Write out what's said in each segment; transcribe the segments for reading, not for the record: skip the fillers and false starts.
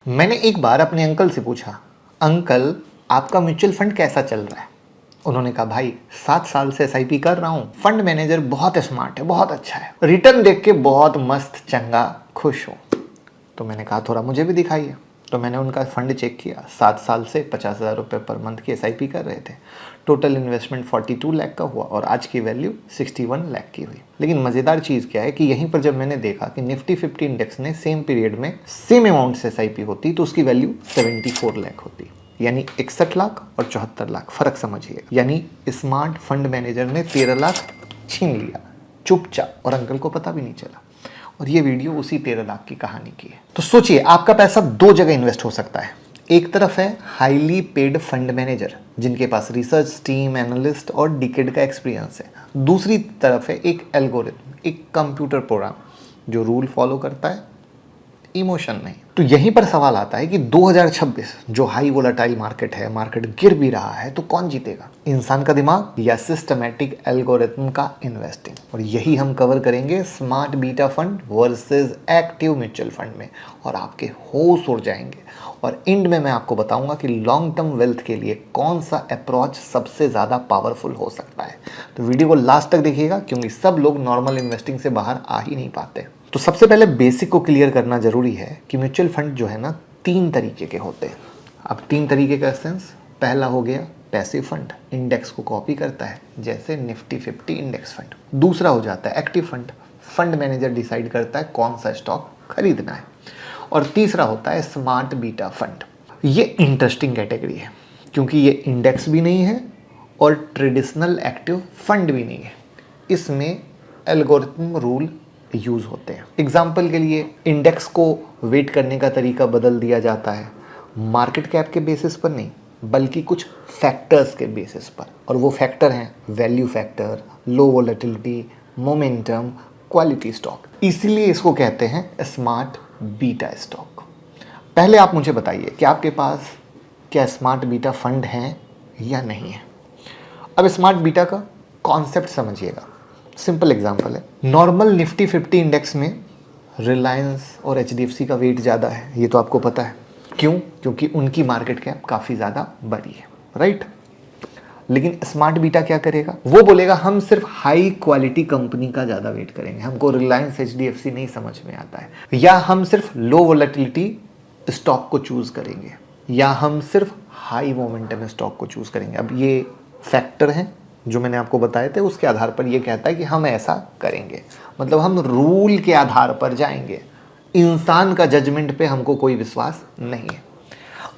मैंने एक बार अपने अंकल से पूछा, अंकल आपका म्यूचुअल फंड कैसा चल रहा है। उन्होंने कहा, भाई 7 साल से एसआईपी कर रहा हूँ, फंड मैनेजर बहुत स्मार्ट है, बहुत अच्छा है, रिटर्न देख के बहुत मस्त चंगा खुश हूँ। तो मैंने कहा थोड़ा मुझे भी दिखाइए। तो मैंने उनका फंड चेक किया, 7 साल से 50,000 रुपये पर मंथ की एसआईपी कर रहे थे। टोटल इन्वेस्टमेंट 42 लाख का हुआ और आज की वैल्यू 61 लाख की हुई। लेकिन मज़ेदार चीज़ क्या है कि यहीं पर जब मैंने देखा कि निफ्टी 50 इंडेक्स ने सेम पीरियड में सेम अमाउंट से एसआईपी होती तो उसकी वैल्यू 74 लाख होती, यानी 61 लाख और 74 लाख, फ़र्क समझिए। यानी स्मार्ट फंड मैनेजर ने 13 लाख छीन लिया चुपचाप और अंकल को पता भी नहीं चला। और ये वीडियो उसी 13 लाख की कहानी की है। तो सोचिए, आपका पैसा दो जगह इन्वेस्ट हो सकता है। एक तरफ है हाईली पेड फंड मैनेजर जिनके पास रिसर्च टीम, एनालिस्ट और डिकेड का एक्सपीरियंस है। दूसरी तरफ है एक एल्गोरिथम, एक कंप्यूटर प्रोग्राम जो रूल फॉलो करता है, इमोशन नहीं। तो यहीं पर सवाल आता है कि 2026 जो हाई वोलेटाइल मार्केट है, मार्केट गिर भी रहा है, तो कौन जीतेगा, इंसान का दिमाग या सिस्टमैटिक एल्गोरिथम का इन्वेस्टिंग। और यही हम कवर करेंगे smart beta fund versus active mutual fund में, और आपके होश उड़ जाएंगे। और एंड में मैं आपको बताऊंगा कि लॉन्ग टर्म वेल्थ के लिए कौन सा अप्रोच सबसे ज़्यादा पावरफुल हो सकता है। तो वीडियो को लास्ट तक देखिएगा, क्योंकि सब लोग नॉर्मल इन्वेस्टिंग से बाहर आ ही नहीं पाते। तो सबसे पहले बेसिक को क्लियर करना जरूरी है कि म्यूचुअल फंड जो है ना, 3 तरीके के होते हैं। अब 3 तरीके का सेंस, पहला हो गया पैसिव फंड, इंडेक्स को कॉपी करता है जैसे निफ्टी 50 इंडेक्स फंड। दूसरा हो जाता है active fund, fund manager decide करता है कौन सा स्टॉक खरीदना है। और तीसरा होता है स्मार्ट बीटा फंड। ये इंटरेस्टिंग कैटेगरी है क्योंकि ये इंडेक्स भी नहीं है और ट्रेडिशनल एक्टिव फंड भी नहीं है। इसमें एल्गोरिथम रूल यूज़ होते हैं। एग्जाम्पल के लिए इंडेक्स को वेट करने का तरीका बदल दिया जाता है, मार्केट कैप के बेसिस पर नहीं बल्कि कुछ फैक्टर्स के बेसिस पर। और वो फैक्टर हैं वैल्यू फैक्टर, लो वोलेटिलिटी, मोमेंटम, क्वालिटी स्टॉक। इसीलिए इसको कहते हैं स्मार्ट बीटा स्टॉक। पहले आप मुझे बताइए कि आपके पास क्या स्मार्ट बीटा फंड है या नहीं है। अब स्मार्ट बीटा का कॉन्सेप्ट समझिएगा। सिंपल एग्जांपल है, नॉर्मल निफ्टी 50 इंडेक्स में रिलायंस और एचडीएफसी का वेट ज़्यादा है, ये तो आपको पता है। क्यों? क्योंकि उनकी मार्केट कैप काफ़ी ज़्यादा बड़ी है, राइट। लेकिन स्मार्ट बीटा क्या करेगा, वो बोलेगा हम सिर्फ हाई क्वालिटी कंपनी का ज़्यादा वेट करेंगे, हमको रिलायंस एचडीएफसी नहीं समझ में आता है। या हम सिर्फ लो वोलेटिलिटी स्टॉक को चूज़ करेंगे, या हम सिर्फ हाई मोमेंटम स्टॉक को चूज़ करेंगे। अब ये फैक्टर हैं जो मैंने आपको बताए थे, उसके आधार पर ये कहता है कि हम ऐसा करेंगे। मतलब हम रूल के आधार पर जाएंगे, इंसान का जजमेंट पे हमको कोई विश्वास नहीं है।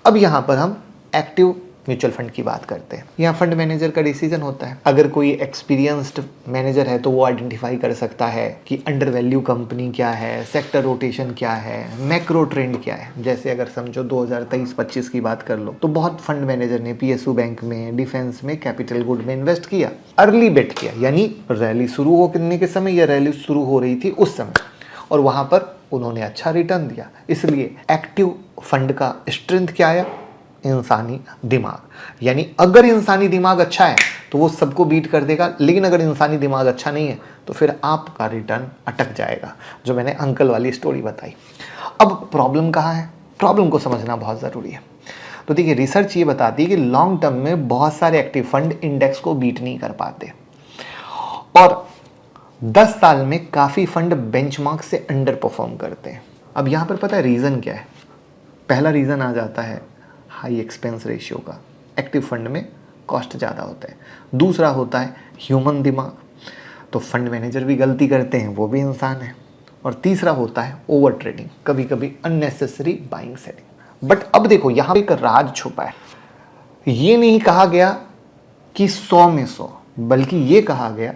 अब यहाँ पर हम एक्टिव म्यूचुअल फंड की बात करते हैं। यहाँ फंड मैनेजर का डिसीजन होता है। अगर कोई एक्सपीरियंस्ड मैनेजर है तो वो आइडेंटिफाई कर सकता है कि अंडर वैल्यू कंपनी क्या है, सेक्टर रोटेशन क्या है, मैक्रो ट्रेंड क्या है। जैसे अगर समझो 2023-25 की बात कर लो तो बहुत फंड मैनेजर ने पीएसयू बैंक में, डिफेंस में, कैपिटल गुड में इन्वेस्ट किया, अर्ली बेट किया, यानी रैली शुरू होने के समय या रैली शुरू हो रही थी उस समय, और वहां पर उन्होंने अच्छा रिटर्न दिया। इसलिए एक्टिव फंड का स्ट्रेंथ क्या आया, इंसानी दिमाग। यानी अगर इंसानी दिमाग अच्छा है तो वो सबको बीट कर देगा, लेकिन अगर इंसानी दिमाग अच्छा नहीं है तो फिर आपका रिटर्न अटक जाएगा, जो मैंने अंकल वाली स्टोरी बताई। अब प्रॉब्लम कहाँ है, प्रॉब्लम को समझना बहुत ज़रूरी है। तो देखिए, रिसर्च ये बताती है कि लॉन्ग टर्म में बहुत सारे एक्टिव फंड इंडेक्स को बीट नहीं कर पाते, और 10 साल में काफ़ी फंड बेंचमार्क से अंडर परफॉर्म करते हैं। अब यहाँ पर पता है रीज़न क्या है। पहला रीज़न आ जाता है हाई एक्सपेंस रेशियो का, एक्टिव फंड में कॉस्ट ज़्यादा होता है। दूसरा होता है ह्यूमन दिमाग, तो फंड मैनेजर भी गलती करते हैं, वो भी इंसान है। और तीसरा होता है ओवर ट्रेडिंग, कभी कभी अननेसेसरी बाइंग सेटिंग। बट अब देखो, यहाँ एक राज छुपा है। ये नहीं कहा गया कि 100 में 100, बल्कि ये कहा गया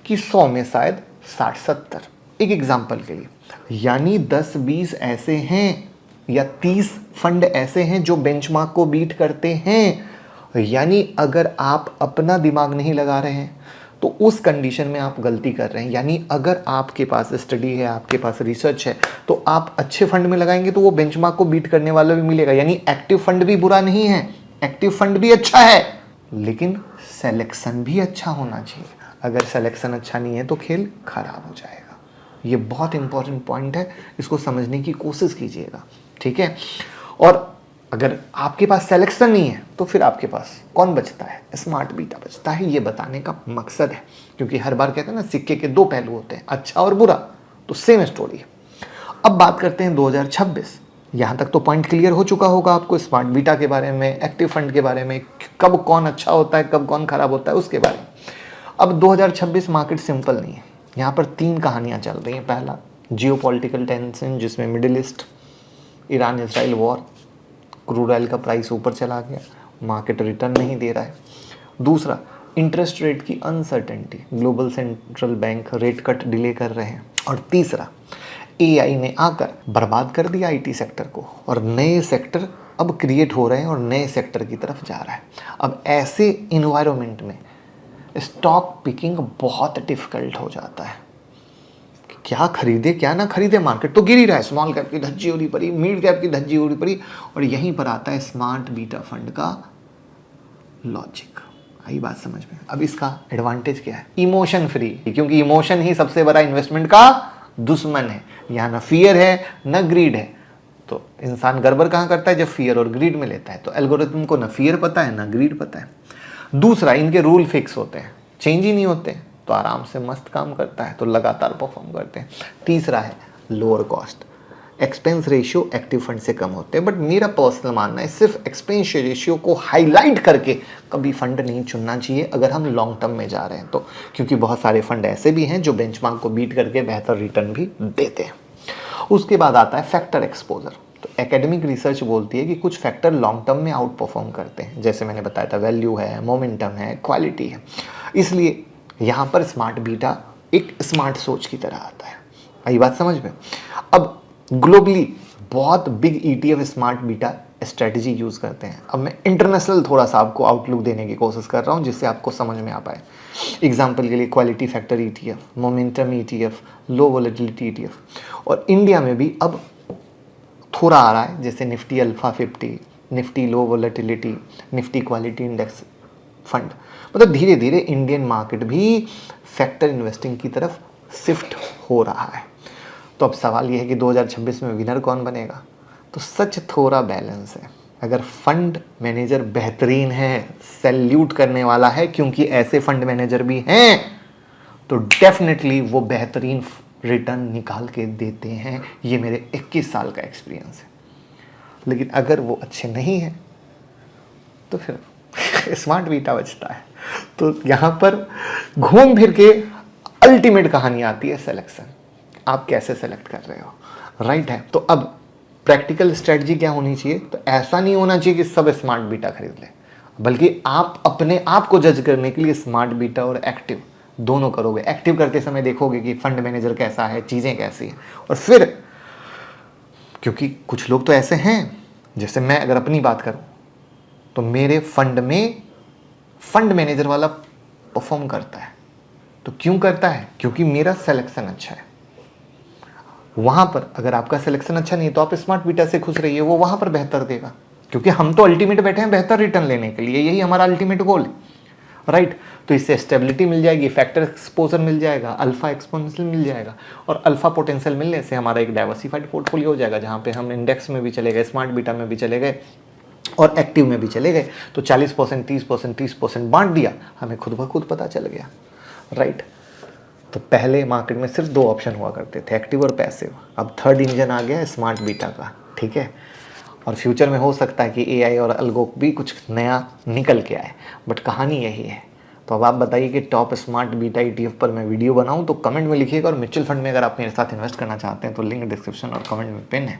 कि 100 में शायद 60-70। एक एग्जाम्पल के लिए, यानी 10-20 ऐसे हैं या 30 फंड ऐसे हैं जो बेंचमार्क को बीट करते हैं। यानी अगर आप अपना दिमाग नहीं लगा रहे हैं तो उस कंडीशन में आप गलती कर रहे हैं। यानी अगर आपके पास स्टडी है, आपके पास रिसर्च है, तो आप अच्छे फंड में लगाएंगे तो वो बेंचमार्क को बीट करने वाला भी मिलेगा। यानी एक्टिव फंड भी बुरा नहीं है, एक्टिव फंड भी अच्छा है, लेकिन सिलेक्शन भी अच्छा होना चाहिए। अगर सिलेक्शन अच्छा नहीं है तो खेल खराब हो जाएगा। ये बहुत इंपॉर्टेंट पॉइंट है, इसको समझने की कोशिश कीजिएगा, ठीक है। और अगर आपके पास सिलेक्शन नहीं है तो फिर आपके पास कौन बचता है? स्मार्ट बीटा बचता है। ये बताने का मकसद है, क्योंकि हर बार कहते हैं ना सिक्के के दो पहलू होते हैं, अच्छा और बुरा, तो सेम स्टोरी है। अब बात करते हैं 2026। यहाँ तक तो पॉइंट क्लियर हो चुका होगा आपको स्मार्ट बीटा के बारे में, एक्टिव फंड के बारे में, कब कौन अच्छा होता है कब कौन खराब होता है उसके बारे में। अब 2026 मार्केट सिंपल नहीं है। यहाँ पर 3 कहानियाँ चल रही हैं। पहला, जियोपॉलिटिकल टेंशन, जिसमें middle east, Iran Israel war, crude oil का प्राइस ऊपर चला गया, मार्केट रिटर्न नहीं दे रहा है। दूसरा, इंटरेस्ट रेट की uncertainty, global central bank rate cut delay कर रहे हैं। और तीसरा, एआई ने आकर बर्बाद कर दिया आईटी सेक्टर को, और नए सेक्टर अब क्रिएट हो रहे हैं और नए सेक्टर की तरफ जा रहा है। अब ऐसे इन्वायरमेंट में स्टॉक पिकिंग बहुत डिफिकल्ट हो जाता है। क्या खरीदे क्या ना खरीदे, मार्केट तो गिर ही रहा है, स्मॉल कैप की धज्जी उड़ी पड़ी, मिड कैप की धज्जी उड़ी पड़ी, और यहीं पर आता है स्मार्ट बीटा फंड का लॉजिक। आई बात समझ में? अब इसका एडवांटेज क्या है? इमोशन फ्री, क्योंकि इमोशन ही सबसे बड़ा इन्वेस्टमेंट का दुश्मन है। यहाँ ना फियर है ना ग्रीड है। तो इंसान गड़बड़ कहाँ करता है? जब फियर और ग्रीड में लेता है। तो एल्गोरिथम को ना फियर पता है ना ग्रीड पता है। दूसरा, इनके रूल फिक्स होते हैं, चेंज ही नहीं होते, तो आराम से मस्त काम करता है, तो लगातार परफॉर्म करते हैं। तीसरा है lower cost, expense ratio active fund से कम होते हैं। बट मेरा पर्सनल मानना है सिर्फ एक्सपेंस रेशियो को हाईलाइट करके कभी फंड नहीं चुनना चाहिए अगर हम लॉन्ग टर्म में जा रहे हैं तो, क्योंकि बहुत सारे फंड ऐसे भी हैं जो बेंचमार्क को बीट करके बेहतर रिटर्न भी देते हैं। उसके बाद आता है फैक्टर एक्सपोजर। तो एकेडमिक रिसर्च बोलती है कि कुछ फैक्टर लॉन्ग टर्म में आउट परफॉर्म करते हैं, जैसे मैंने बताया था, वैल्यू है, मोमेंटम है, क्वालिटी है। इसलिए यहाँ पर स्मार्ट बीटा एक स्मार्ट सोच की तरह आता है। आई बात समझ में? अब ग्लोबली बहुत big ETF smart beta strategy use करते हैं। अब मैं इंटरनेशनल थोड़ा सा आपको आउटलुक देने की कोशिश कर रहा हूँ जिससे आपको समझ में आ पाए। एग्जाम्पल के लिए quality factor ETF, momentum ETF, low volatility ETF। और इंडिया में भी अब थोड़ा आ रहा है, जैसे Nifty alpha 50, Nifty low volatility, Nifty quality index fund. मतलब धीरे धीरे इंडियन मार्केट भी फैक्टर इन्वेस्टिंग की तरफ शिफ्ट हो रहा है। तो अब सवाल यह है कि 2026 में विनर कौन बनेगा? तो सच थोड़ा बैलेंस है। अगर फंड मैनेजर बेहतरीन है, सैल्यूट करने वाला है, क्योंकि ऐसे फंड मैनेजर भी हैं, तो डेफिनेटली वो बेहतरीन रिटर्न निकाल के देते हैं। ये मेरे 21 साल का एक्सपीरियंस है। लेकिन अगर वो अच्छे नहीं हैं तो फिर स्मार्ट बीटा बचता है। तो यहाँ पर घूम फिर के अल्टीमेट कहानी आती है सिलेक्शन। आप कैसे सेलेक्ट कर रहे हो, राइट है? तो अब प्रैक्टिकल स्ट्रेटजी क्या होनी चाहिए? तो ऐसा नहीं होना चाहिए कि सब स्मार्ट बीटा खरीद ले, बल्कि आप अपने आप को जज करने के लिए स्मार्ट बीटा और एक्टिव दोनों करोगे। एक्टिव करते समय देखोगे कि फंड मैनेजर कैसा है, चीज़ें कैसी हैं, और फिर क्योंकि कुछ लोग तो ऐसे हैं, जैसे मैं अगर अपनी बात करूं तो मेरे फंड में फंड मैनेजर वाला परफॉर्म करता है। तो क्यों करता है? क्योंकि मेरा सिलेक्शन अच्छा है। वहां पर अगर आपका सिलेक्शन अच्छा नहीं है तो आप स्मार्ट बीटा से खुश रहिए, वो वहां पर बेहतर देगा, क्योंकि हम तो अल्टीमेट बैठे हैं बेहतर रिटर्न लेने के लिए, यही हमारा अल्टीमेट गोल है, राइट? तो इससे स्टेबिलिटी मिल जाएगी, फैक्टर एक्सपोजर मिल जाएगा, अल्फा एक्सपोनेंशियल मिल जाएगा, और अल्फा पोटेंशियल मिलने से हमारा एक डाइवर्सिफाइड पोर्टफोलियो हो जाएगा, जहाँ पे हम इंडेक्स में भी चले गए, स्मार्ट बीटा में भी चले गए और एक्टिव में भी चले गए। तो 40%, 30%, 30% बांट दिया, हमें खुद ब खुद पता चल गया, राइट? तो पहले मार्केट में सिर्फ 2 ऑप्शन हुआ करते थे, एक्टिव और पैसिव। अब थर्ड इंजन आ गया स्मार्ट बीटा का, ठीक है? और फ्यूचर में हो सकता है कि एआई और अल्गो भी कुछ नया निकल के आए, बट कहानी यही है। तो अब आप बताइए कि टॉप स्मार्ट बीटा ETF पर मैं वीडियो बनाऊं, तो कमेंट में लिखिएगा। और म्यूचुअल फंड में अगर आप मेरे साथ इन्वेस्ट करना चाहते हैं तो लिंक डिस्क्रिप्शन और कमेंट में पिन है,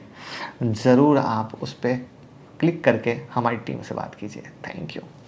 ज़रूर आप उस पर क्लिक करके हमारी टीम से बात कीजिए। Thank you.